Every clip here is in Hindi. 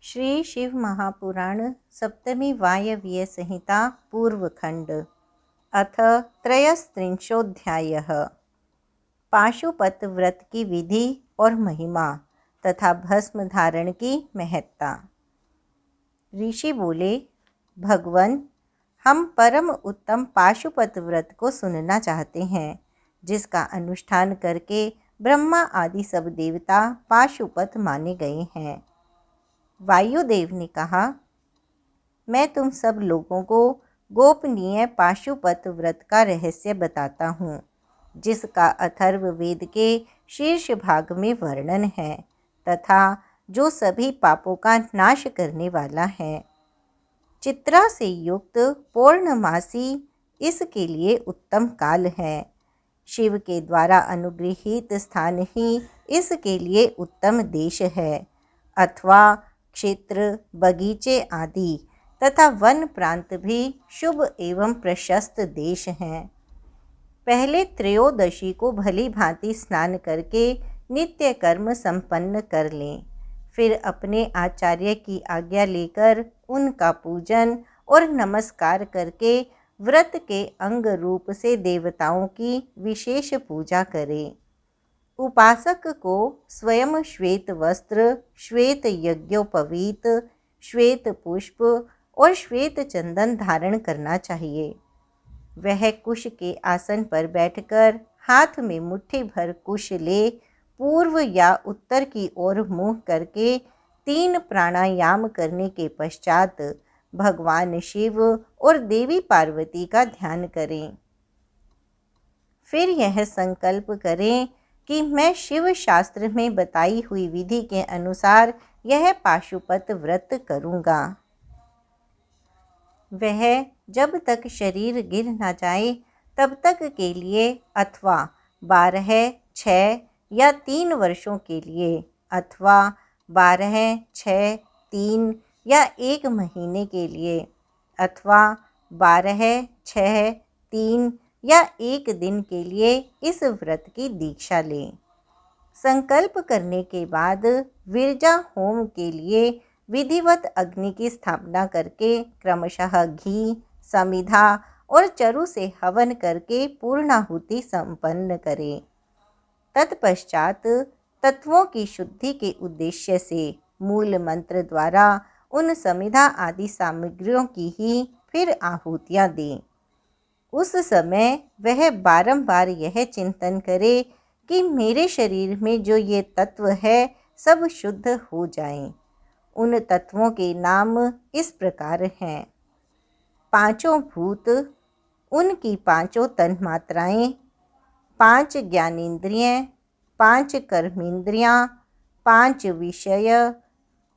श्री शिव महापुराण सप्तमी वायव्य संहिता पूर्वखंड अथ त्रयस्त्रिंशोऽध्यायः। पाशुपत व्रत की विधि और महिमा तथा भस्म धारण की महत्ता। ऋषि बोले, भगवन, हम परम उत्तम पाशुपत व्रत को सुनना चाहते हैं, जिसका अनुष्ठान करके ब्रह्मा आदि सब देवता पाशुपत माने गए हैं। वायुदेव ने कहा, मैं तुम सब लोगों को गोपनीय पाशुपत व्रत का रहस्य बताता हूँ, जिसका अथर्व वेद के शीर्ष भाग में वर्णन है तथा जो सभी पापों का नाश करने वाला है। चित्रा से युक्त पौर्णमासी इसके लिए उत्तम काल है। शिव के द्वारा अनुगृहीत स्थान ही इसके लिए उत्तम देश है, अथवा क्षेत्र, बगीचे आदि तथा वन प्रांत भी शुभ एवं प्रशस्त देश हैं। पहले त्रयोदशी को भली भांति स्नान करके नित्य कर्म संपन्न कर लें, फिर अपने आचार्य की आज्ञा लेकर उनका पूजन और नमस्कार करके व्रत के अंग रूप से देवताओं की विशेष पूजा करें। उपासक को स्वयं श्वेत वस्त्र, श्वेत यज्ञोपवीत, श्वेत पुष्प और श्वेत चंदन धारण करना चाहिए। वह कुश के आसन पर बैठकर हाथ में मुट्ठी भर कुश ले पूर्व या उत्तर की ओर मुँह करके 3 प्राणायाम करने के पश्चात भगवान शिव और देवी पार्वती का ध्यान करें। फिर यह संकल्प करें कि मैं शिव शास्त्र में बताई हुई विधि के अनुसार यह पाशुपत व्रत करूँगा। वह जब तक शरीर गिर न जाए तब तक के लिए, अथवा 12, 6 या 3 वर्षों के लिए, अथवा 12, 6, 3 या 1 महीने के लिए, अथवा 12, 6, 3 या 1 दिन के लिए इस व्रत की दीक्षा लें। संकल्प करने के बाद विरजा होम के लिए विधिवत अग्नि की स्थापना करके क्रमशः घी, समिधा और चरु से हवन करके पूर्णाहुति संपन्न करें। तत्पश्चात तत्वों की शुद्धि के उद्देश्य से मूल मंत्र द्वारा उन समिधा आदि सामग्रियों की ही फिर आहुतियाँ दें। उस समय वह बारंबार यह चिंतन करे कि मेरे शरीर में जो ये तत्व है सब शुद्ध हो जाएं। उन तत्वों के नाम इस प्रकार हैं: 5 भूत, उनकी 5 तन्मात्राएं, 5 ज्ञानेंद्रियां, 5 कर्मेंद्रियां, 5 विषय,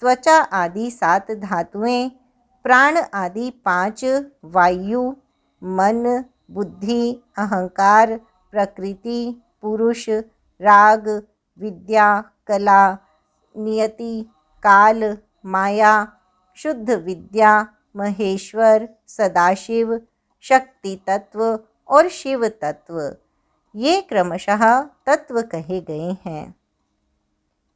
त्वचा आदि 7 धातुएं, प्राण आदि 5 वायु, मन, बुद्धि, अहंकार, प्रकृति, पुरुष, राग, विद्या, कला, नियति, काल, माया, शुद्ध विद्या, महेश्वर, सदाशिव, शक्ति तत्व और शिव तत्व, ये क्रमशः तत्व कहे गए हैं।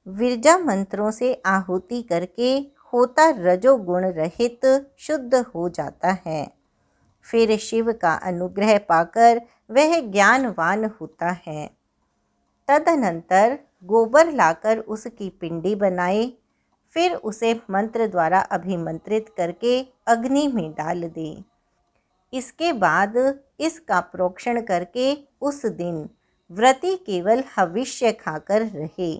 विरजा मंत्रों से आहुति करके होता रजोगुण रहित शुद्ध हो जाता है। फिर शिव का अनुग्रह पाकर वह ज्ञानवान होता है। तदनंतर गोबर लाकर उसकी पिंडी बनाए, फिर उसे मंत्र द्वारा अभिमंत्रित करके अग्नि में डाल दे। इसके बाद इसका प्रोक्षण करके उस दिन व्रती केवल हविष्य खाकर रहे।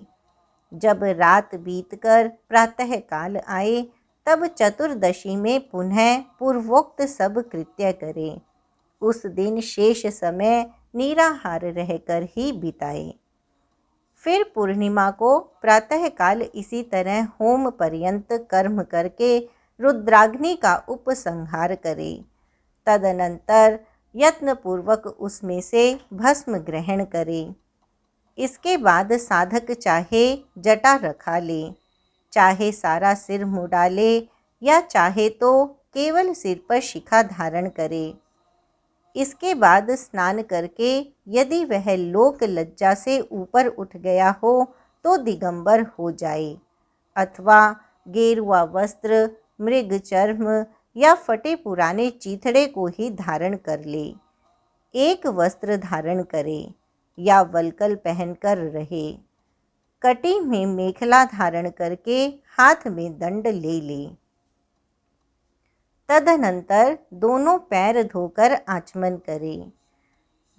जब रात बीतकर प्रातः काल आए तब चतुर्दशी में पुनः पूर्वोक्त सब कृत्य करें। उस दिन शेष समय निराहार रहकर ही बिताए। फिर पूर्णिमा को प्रातः काल इसी तरह होम पर्यंत कर्म करके रुद्राग्नि का उपसंहार करे। तदनंतर यत्नपूर्वक उसमें से भस्म ग्रहण करे। इसके बाद साधक चाहे जटा रखा ले, चाहे सारा सिर मुँह डाले या चाहे तो केवल सिर पर शिखा धारण करे। इसके बाद स्नान करके यदि वह लोक लज्जा से ऊपर उठ गया हो तो दिगंबर हो जाए, अथवा गेरुआ वस्त्र, मृग चर्म या फटे पुराने चीथड़े को ही धारण कर ले। एक वस्त्र धारण करे या वल्कल पहनकर रहे। कटी में मेखला धारण करके हाथ में दंड ले ले। तदनंतर दोनों पैर धोकर आचमन करे।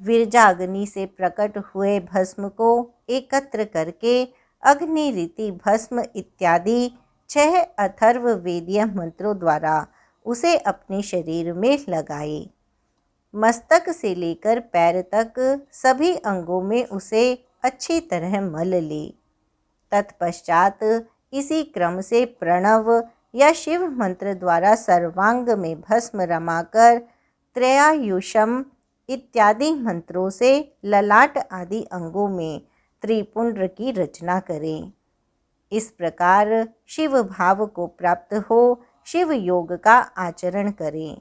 विरजाग्नि से प्रकट हुए भस्म को एकत्र करके अग्नि रीति भस्म इत्यादि 6 अथर्व वेदीय मंत्रों द्वारा उसे अपने शरीर में लगाए। मस्तक से लेकर पैर तक सभी अंगों में उसे अच्छी तरह मल ले। तत्पश्चात इसी क्रम से प्रणव या शिव मंत्र द्वारा सर्वांग में भस्म रमाकर त्रयायुषम इत्यादि मंत्रों से ललाट आदि अंगों में त्रिपुंड्र की रचना करें। इस प्रकार शिव भाव को प्राप्त हो शिव योग का आचरण करें।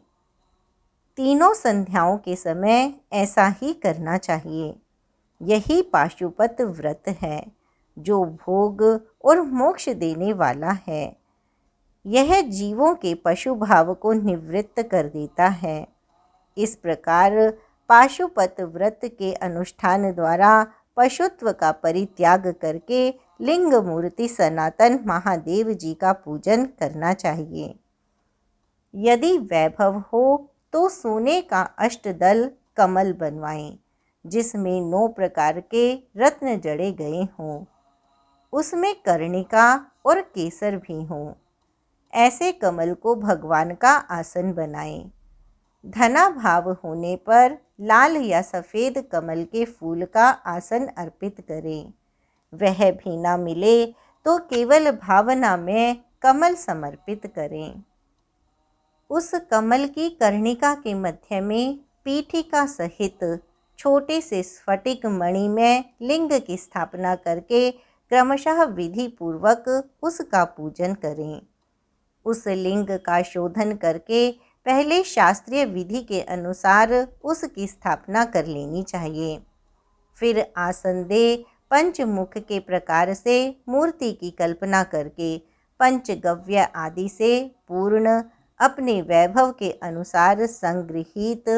तीनों संध्याओं के समय ऐसा ही करना चाहिए। यही पाशुपत व्रत है जो भोग और मोक्ष देने वाला है। यह जीवों के पशु भाव को निवृत्त कर देता है। इस प्रकार पाशुपत व्रत के अनुष्ठान द्वारा पशुत्व का परित्याग करके लिंग मूर्ति सनातन महादेव जी का पूजन करना चाहिए। यदि वैभव हो तो सोने का अष्टदल कमल बनवाएं जिसमें 9 प्रकार के रत्न जड़े गए हों। उसमें कर्णिका और केसर भी हों। ऐसे कमल को भगवान का आसन बनाएं। धना भाव होने पर लाल या सफ़ेद कमल के फूल का आसन अर्पित करें। वह भी ना मिले तो केवल भावना में कमल समर्पित करें। उस कमल की कर्णिका के मध्य में पीठिका सहित छोटे से स्फटिक मणि में लिंग की स्थापना करके क्रमशः विधि पूर्वक उसका पूजन करें। उस लिंग का शोधन करके पहले शास्त्रीय विधि के अनुसार उसकी स्थापना कर लेनी चाहिए। फिर आसन दे पंचमुख के प्रकार से मूर्ति की कल्पना करके पंचगव्य आदि से पूर्ण अपने वैभव के अनुसार संगृहीत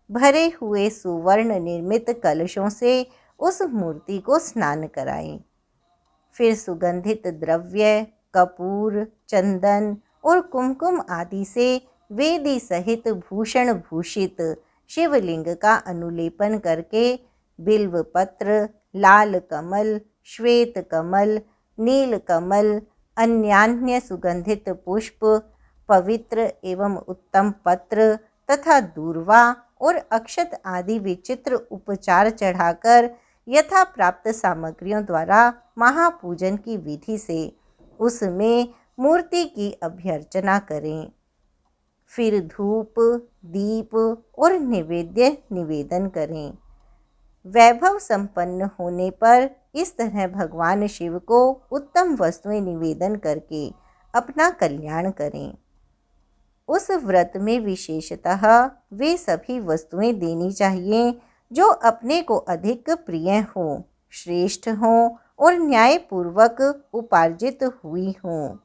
भरे हुए सुवर्ण निर्मित कलशों से उस मूर्ति को स्नान कराएं। फिर सुगंधित द्रव्य, कपूर, चंदन और कुमकुम आदि से वेदी सहित भूषण भूषित शिवलिंग का अनुलेपन करके बिल्व पत्र, लाल कमल, श्वेत कमल, नील कमल, अन्यान्य सुगंधित पुष्प, पवित्र एवं उत्तम पत्र तथा दूर्वा और अक्षत आदि विचित्र उपचार चढ़ाकर यथा प्राप्त सामग्रियों द्वारा महापूजन की विधि से उसमें मूर्ति की अभ्यर्चना करें। फिर धूप, दीप और नैवेद्य निवेदन करें। वैभव संपन्न होने पर इस तरह भगवान शिव को उत्तम वस्तुएं निवेदन करके अपना कल्याण करें। उस व्रत में विशेषतः वे सभी वस्तुएं देनी चाहिए जो अपने को अधिक प्रिय हों, श्रेष्ठ हों और न्यायपूर्वक उपार्जित हुई हों।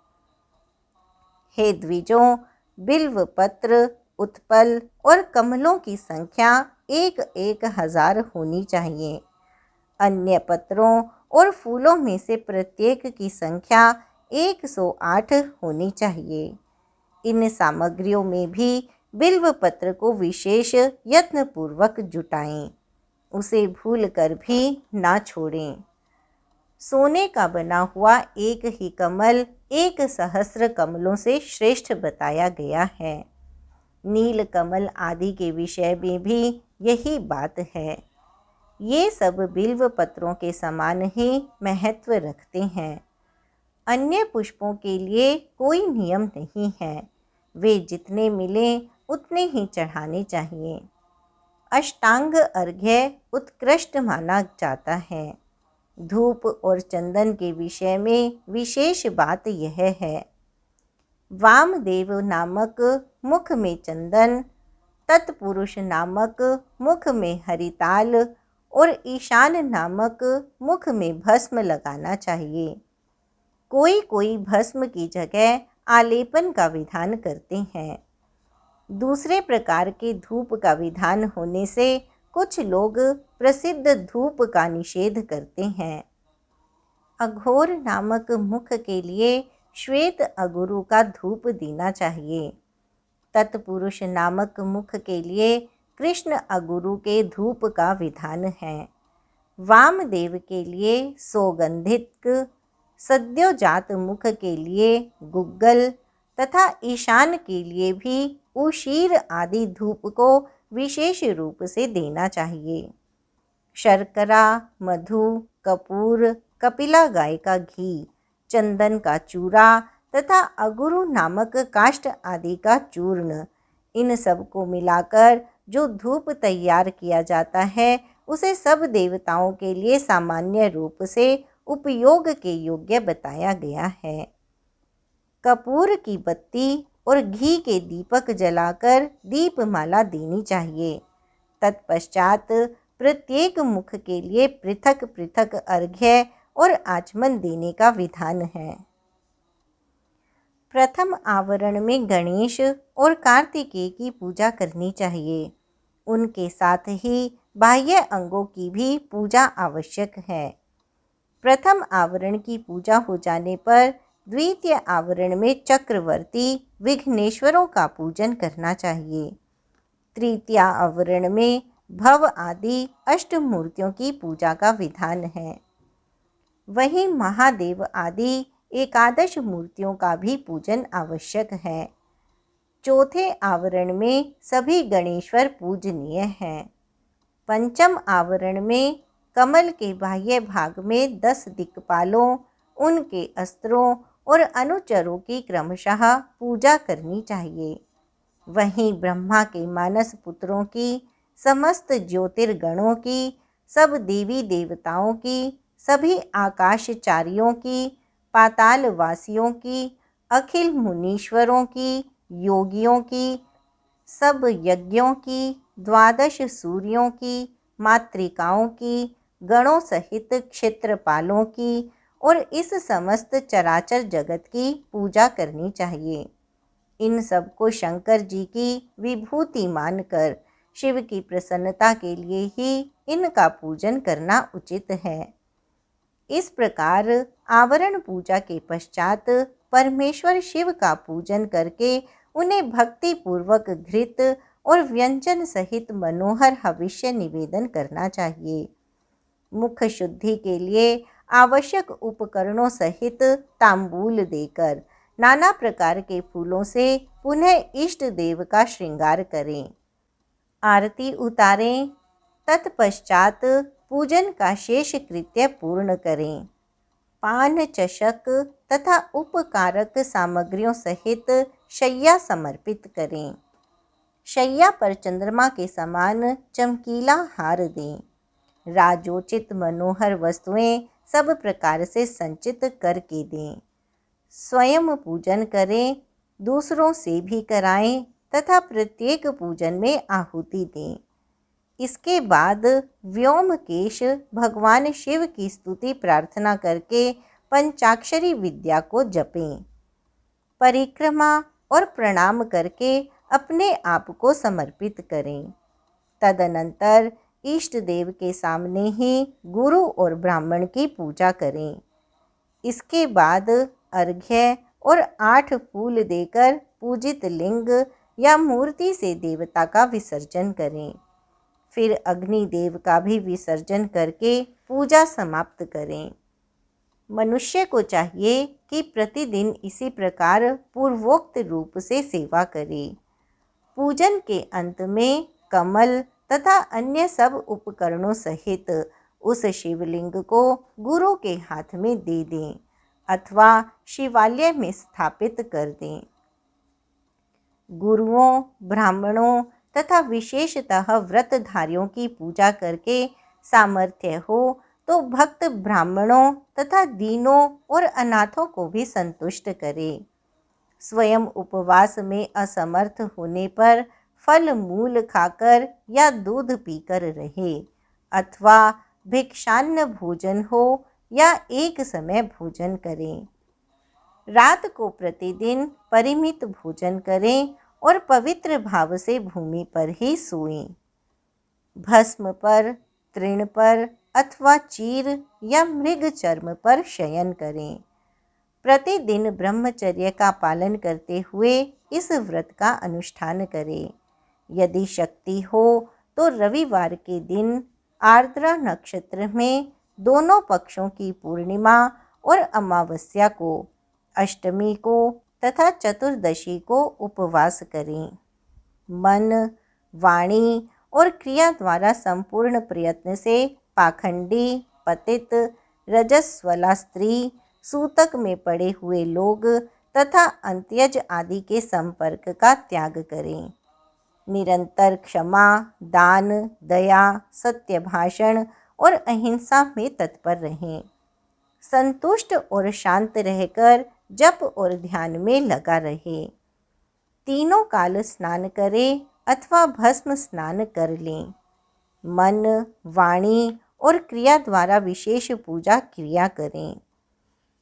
हे द्विजों, बिल्व पत्र, उत्पल और कमलों की संख्या 1,000 होनी चाहिए। अन्य पत्रों और फूलों में से प्रत्येक की संख्या 108 होनी चाहिए। इन सामग्रियों में भी बिल्व पत्र को विशेष यत्नपूर्वक जुटाएं। उसे भूलकर भी ना छोड़ें। सोने का बना हुआ एक ही कमल 1,000 कमलों से श्रेष्ठ बताया गया है। नील कमल आदि के विषय में भी यही बात है। ये सब बिल्व पत्रों के समान ही महत्व रखते हैं। अन्य पुष्पों के लिए कोई नियम नहीं है। वे जितने मिलें उतने ही चढ़ाने चाहिए। अष्टांग अर्घ्य उत्कृष्ट माना जाता है। धूप और चंदन के विषय में विशेष बात यह है। वामदेव नामक मुख में चंदन, तत्पुरुष नामक मुख में हरिताल और ईशान नामक मुख में भस्म लगाना चाहिए। कोई कोई भस्म की जगह आलेपन का विधान करते हैं। दूसरे प्रकार के धूप का विधान होने से कुछ लोग प्रसिद्ध धूप का निषेध करते हैं। अघोर नामक मुख के लिए श्वेत अगुरु का धूप देना चाहिए। तत्पुरुष नामक मुख के लिए कृष्ण अगुरु के धूप का विधान है। वामदेव के लिए सौगंधिक, सद्योजात मुख के लिए गुग्गल तथा ईशान के लिए भी उशीर आदि धूप को विशेष रूप से देना चाहिए। शर्करा, मधु, कपूर, कपिला गाय का घी, चंदन का चूरा तथा अगुरु नामक काष्ठ आदि का चूर्ण, इन सब को मिलाकर जो धूप तैयार किया जाता है उसे सब देवताओं के लिए सामान्य रूप से उपयोग के योग्य बताया गया है। कपूर की बत्ती और घी के दीपक जलाकर दीपमाला देनी चाहिए। तत्पश्चात प्रत्येक मुख के लिए पृथक पृथक अर्घ्य और आचमन देने का विधान है। प्रथम आवरण में गणेश और कार्तिकेय की पूजा करनी चाहिए। उनके साथ ही बाह्य अंगों की भी पूजा आवश्यक है। प्रथम आवरण की पूजा हो जाने पर द्वितीय आवरण में चक्रवर्ती विघ्नेश्वरों का पूजन करना चाहिए। तृतीय आवरण में भव आदि अष्टमूर्तियों की पूजा का विधान है। वहीं महादेव आदि एकादश मूर्तियों का भी पूजन आवश्यक है। चौथे आवरण में सभी गणेश्वर पूजनीय हैं। पंचम आवरण में कमल के बाह्य भाग में 10 दिक्पालों, उनके अस्त्रों और अनुचरों की क्रमशः पूजा करनी चाहिए। वहीं ब्रह्मा के मानस पुत्रों की, समस्त ज्योतिर्गणों की, सब देवी देवताओं की, सभी आकाशचारियों की, पातालवासियों की, अखिल मुनीश्वरों की, योगियों की, सब यज्ञों की, 12 सूर्यों की, मातृकाओं की, गणों सहित क्षेत्रपालों की और इस समस्त चराचर जगत की पूजा करनी चाहिए। इन सब को शंकर जी की विभूति मानकर शिव की प्रसन्नता के लिए ही इनका पूजन करना उचित है। इस प्रकार आवरण पूजा के पश्चात परमेश्वर शिव का पूजन करके उन्हें भक्ति पूर्वक घृत और व्यंजन सहित मनोहर हविष्य निवेदन करना चाहिए। मुख शुद्धि के लिए आवश्यक उपकरणों सहित तांबूल देकर नाना प्रकार के फूलों से पुनः इष्ट देव का श्रृंगार करें, आरती उतारें। तत्पश्चात पूजन का शेष कृत्य पूर्ण करें। पान, चषक तथा उपकारक सामग्रियों सहित शय्या समर्पित करें। शय्या पर चंद्रमा के समान चमकीला हार दें। राजोचित मनोहर वस्तुएं सब प्रकार से संचित करके दें। स्वयं पूजन करें, दूसरों से भी कराएं तथा प्रत्येक पूजन में आहुति दें। इसके बाद व्योमकेश भगवान शिव की स्तुति प्रार्थना करके पंचाक्षरी विद्या को जपें। परिक्रमा और प्रणाम करके अपने आप को समर्पित करें। तदनंतर इष्ट देव के सामने ही गुरु और ब्राह्मण की पूजा करें। इसके बाद अर्घ्य और 8 फूल देकर पूजित लिंग या मूर्ति से देवता का विसर्जन करें। फिर अग्निदेव का भी विसर्जन करके पूजा समाप्त करें। मनुष्य को चाहिए कि प्रतिदिन इसी प्रकार पूर्वोक्त रूप से सेवा करे। पूजन के अंत में कमल तथा अन्य सब उपकरणों सहित उस शिवलिंग को गुरु के हाथ में दे दें अथवा शिवालय में स्थापित कर दें। गुरुओं, ब्राह्मणों तथा विशेषतः व्रतधारियों की पूजा करके सामर्थ्य हो तो भक्त ब्राह्मणों तथा दीनों और अनाथों को भी संतुष्ट करे। स्वयं उपवास में असमर्थ होने पर फल मूल खाकर या दूध पीकर रहे अथवा भिक्षान्न भोजन हो या एक समय भोजन करें। रात को प्रतिदिन परिमित भोजन करें और पवित्र भाव से भूमि पर ही सोएं। भस्म पर, तृण पर अथवा चीर या मृग चर्म पर शयन करें। प्रतिदिन ब्रह्मचर्य का पालन करते हुए इस व्रत का अनुष्ठान करें। यदि शक्ति हो तो रविवार के दिन आर्द्रा नक्षत्र में दोनों पक्षों की पूर्णिमा और अमावस्या को, अष्टमी को तथा चतुर्दशी को उपवास करें। मन, वाणी और क्रिया द्वारा संपूर्ण प्रयत्न से पाखंडी, पतित, रजस्वला स्त्री, सूतक में पड़े हुए लोग तथा अंत्यज आदि के संपर्क का त्याग करें। निरंतर क्षमा, दान, दया, सत्य भाषण और अहिंसा में तत्पर रहें। संतुष्ट और शांत रहकर जप और ध्यान में लगा रहे। तीनों काल स्नान करें अथवा भस्म स्नान कर लें। मन, वाणी और क्रिया द्वारा विशेष पूजा क्रिया करें।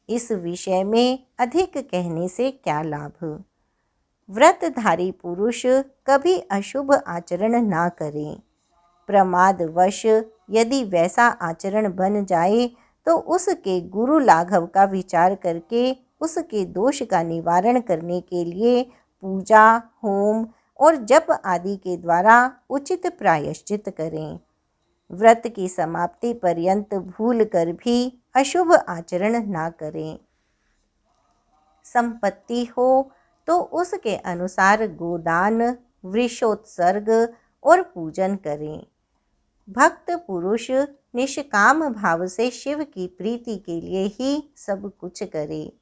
इस विषय में अधिक कहने से क्या लाभ। व्रतधारी पुरुष कभी अशुभ आचरण ना करें। प्रमादवश यदि वैसा आचरण बन जाए तो उसके गुरु लाघव का विचार करके उसके दोष का निवारण करने के लिए पूजा, होम और जप आदि के द्वारा उचित प्रायश्चित करें। व्रत की समाप्ति पर्यंत भूल कर भी अशुभ आचरण ना करें। संपत्ति हो तो उसके अनुसार गोदान, वृषोत्सर्ग और पूजन करें। भक्त पुरुष निष्काम भाव से शिव की प्रीति के लिए ही सब कुछ करे।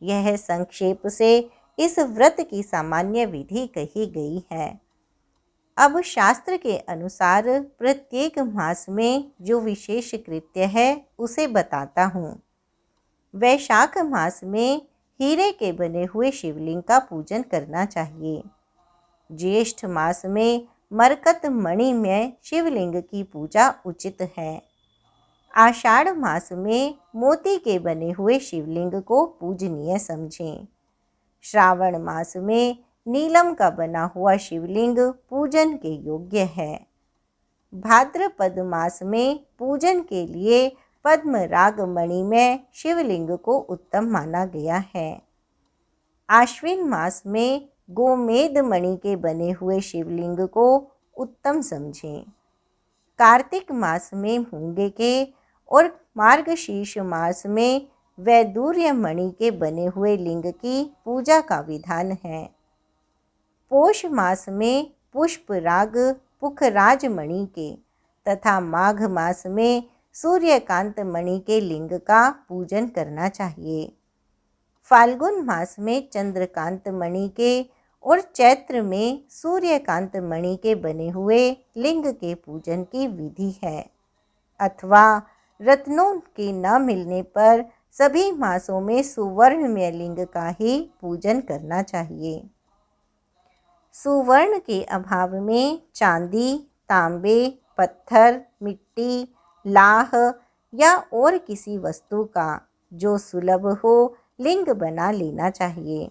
यह संक्षेप से इस व्रत की सामान्य विधि कही गई है। अब शास्त्र के अनुसार प्रत्येक मास में जो विशेष कृत्य है उसे बताता हूँ। वैशाख मास में हीरे के बने हुए शिवलिंग का पूजन करना चाहिए। ज्येष्ठ मास में मरकत मणि में शिवलिंग की पूजा उचित है। आषाढ़ मास में मोती के बने हुए शिवलिंग को पूजनीय समझें। श्रावण मास में नीलम का बना हुआ शिवलिंग पूजन के योग्य है। भाद्रपद मास में पूजन के लिए पद्मराग मणि में शिवलिंग को उत्तम माना गया है। आश्विन मास में गोमेद मणि के बने हुए शिवलिंग को उत्तम समझें। कार्तिक मास में मूंगे के और मार्गशीर्ष मास में वैदूर्य मणि के बने हुए लिंग की पूजा का विधान है। पोष मास में पुष्पराग पुखराज मणि के तथा माघ मास में सूर्यकांत मणि के लिंग का पूजन करना चाहिए। फाल्गुन मास में चंद्रकांत मणि के और चैत्र में सूर्यकांत मणि के बने हुए लिंग के पूजन की विधि है। अथवा रत्नों के न मिलने पर सभी मासों में सुवर्णमय लिंग का ही पूजन करना चाहिए। सुवर्ण के अभाव में चांदी, तांबे, पत्थर, मिट्टी, लाह या और किसी वस्तु का जो सुलभ हो लिंग बना लेना चाहिए।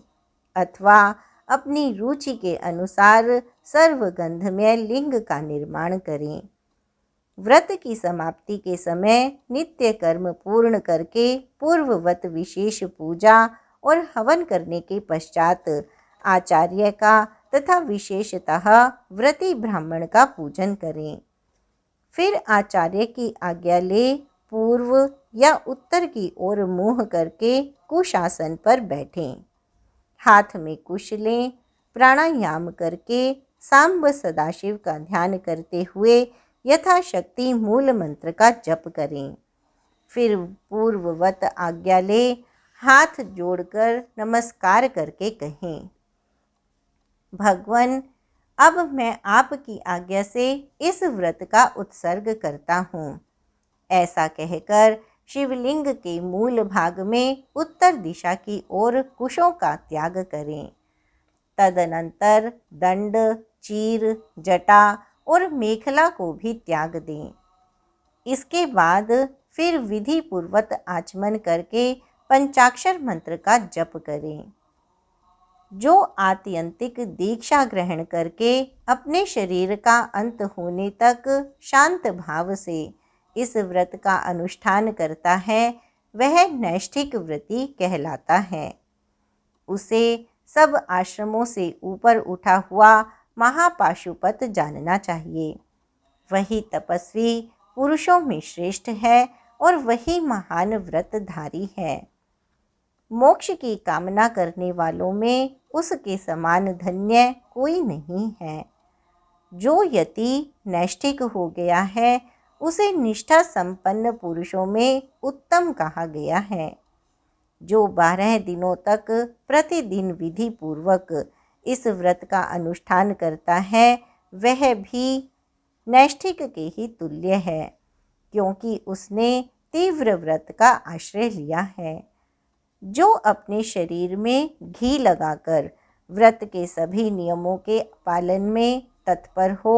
अथवा अपनी रुचि के अनुसार सर्वगंधमय लिंग का निर्माण करें। व्रत की समाप्ति के समय नित्य कर्म पूर्ण करके पूर्ववत विशेष पूजा और हवन करने के पश्चात आचार्य का तथा विशेषतः व्रती ब्राह्मण का पूजन करें। फिर आचार्य की आज्ञा ले पूर्व या उत्तर की ओर मुँह करके कुशासन पर बैठें। हाथ में कुश लें। प्राणायाम करके सांब सदाशिव का ध्यान करते हुए यथाशक्ति मूल मंत्र का जप करें। फिर पूर्ववत आज्ञा ले हाथ जोड़कर नमस्कार करके कहें, भगवान, अब मैं आपकी आज्ञा से इस व्रत का उत्सर्ग करता हूँ। ऐसा कहकर शिवलिंग के मूल भाग में उत्तर दिशा की ओर कुशों का त्याग करें। तदनंतर दंड, चीर, जटा और मेखला को भी त्याग दें। इसके बाद फिर विधि पूर्वक आचमन करके पंचाक्षर मंत्र का जप करें। जो आत्यंतिक दीक्षा ग्रहण करके अपने शरीर का अंत होने तक शांत भाव से इस व्रत का अनुष्ठान करता है वह नैष्ठिक व्रती कहलाता है। उसे सब आश्रमों से ऊपर उठा हुआ महापाशुपत जानना चाहिए। वही तपस्वी पुरुषों में श्रेष्ठ है और वही महान व्रतधारी है। मोक्ष की कामना करने वालों में उसके समान धन्य कोई नहीं है। जो यति नैष्ठिक हो गया है उसे निष्ठा संपन्न पुरुषों में उत्तम कहा गया है। जो 12 दिनों तक प्रतिदिन विधि पूर्वक इस व्रत का अनुष्ठान करता है वह भी नैष्ठिक के ही तुल्य है, क्योंकि उसने तीव्र व्रत का आश्रय लिया है। जो अपने शरीर में घी लगाकर व्रत के सभी नियमों के पालन में तत्पर हो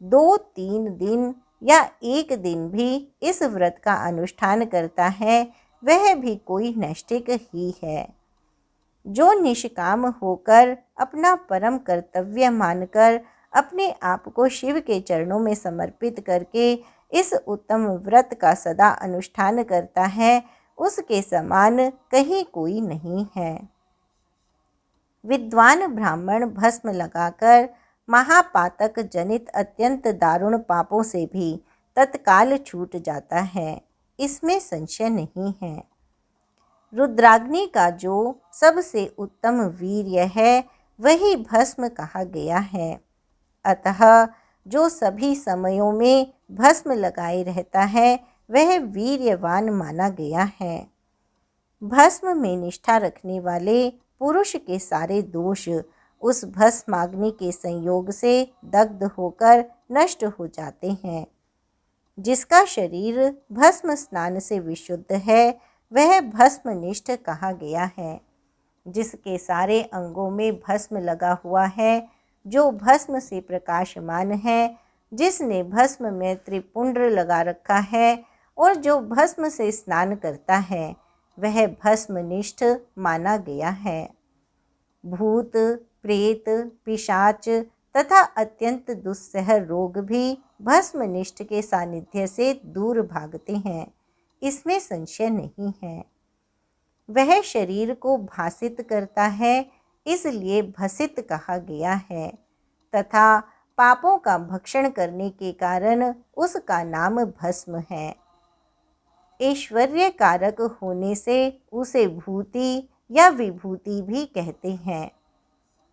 2-3 दिन या 1 दिन भी इस व्रत का अनुष्ठान करता है वह भी कोई नैष्ठिक ही है। जो निष्काम होकर अपना परम कर्तव्य मानकर अपने आप को शिव के चरणों में समर्पित करके इस उत्तम व्रत का सदा अनुष्ठान करता है उसके समान कहीं कोई नहीं है। विद्वान ब्राह्मण भस्म लगाकर महापातक जनित अत्यंत दारुण पापों से भी तत्काल छूट जाता है, इसमें संशय नहीं है। रुद्राग्नि का जो सबसे उत्तम वीर्य है वही भस्म कहा गया है। अतः जो सभी समयों में भस्म लगाए रहता है वह वीर्यवान माना गया है। भस्म में निष्ठा रखने वाले पुरुष के सारे दोष उस भस्माग्नि के संयोग से दग्ध होकर नष्ट हो जाते हैं। जिसका शरीर भस्म स्नान से विशुद्ध है वह भस्मनिष्ठ कहा गया है। जिसके सारे अंगों में भस्म लगा हुआ है, जो भस्म से प्रकाशमान है, जिसने भस्म में त्रिपुंड्र लगा रखा है और जो भस्म से स्नान करता है वह भस्मनिष्ठ माना गया है। भूत, प्रेत, पिशाच तथा अत्यंत दुस्सह रोग भी भस्मनिष्ठ के सानिध्य से दूर भागते हैं, इसमें संशय नहीं है। वह शरीर को भासित करता है इसलिए भसित कहा गया है तथा पापों का भक्षण करने के कारण उसका नाम भस्म है। ऐश्वर्य कारक होने से उसे भूति या विभूति भी कहते हैं।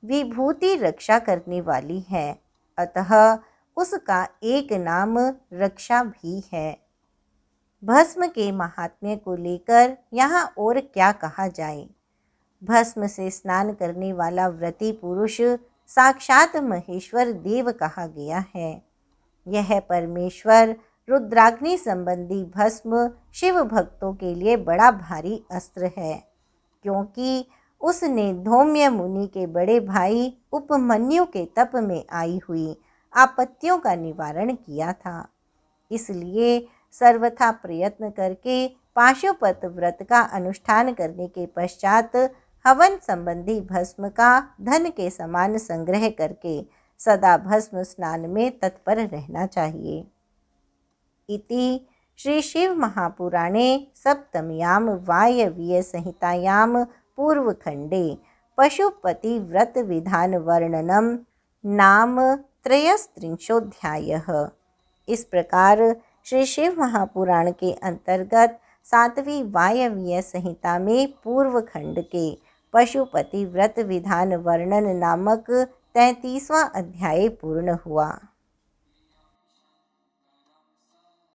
विभूति रक्षा करने वाली है, अतः उसका एक नाम रक्षा भी है। भस्म के महात्म्य को लेकर यहाँ और क्या कहा जाए। भस्म से स्नान करने वाला व्रती पुरुष साक्षात महेश्वर देव कहा गया है। यह परमेश्वर रुद्राग्नि संबंधी भस्म शिव भक्तों के लिए बड़ा भारी अस्त्र है, क्योंकि उसने धौम्य मुनि के बड़े भाई उपमन्यु के तप में आई हुई आपत्तियों का निवारण किया था। इसलिए सर्वथा प्रयत्न करके पाशुपत व्रत का अनुष्ठान करने के पश्चात हवन संबंधी भस्म का धन के समान संग्रह करके सदा भस्म स्नान में तत्पर रहना चाहिए। इति श्री शिव महापुराणे सप्तम्यां वायवीय संहितायां पूर्वखंडे पशुपति व्रत विधान वर्णनम नाम 33 इस प्रकार श्री शिव महापुराण के अंतर्गत 7वीं वायवीय संहिता में पूर्व खंड के पशुपति व्रत विधान वर्णन नामक 33वां अध्याय पूर्ण हुआ।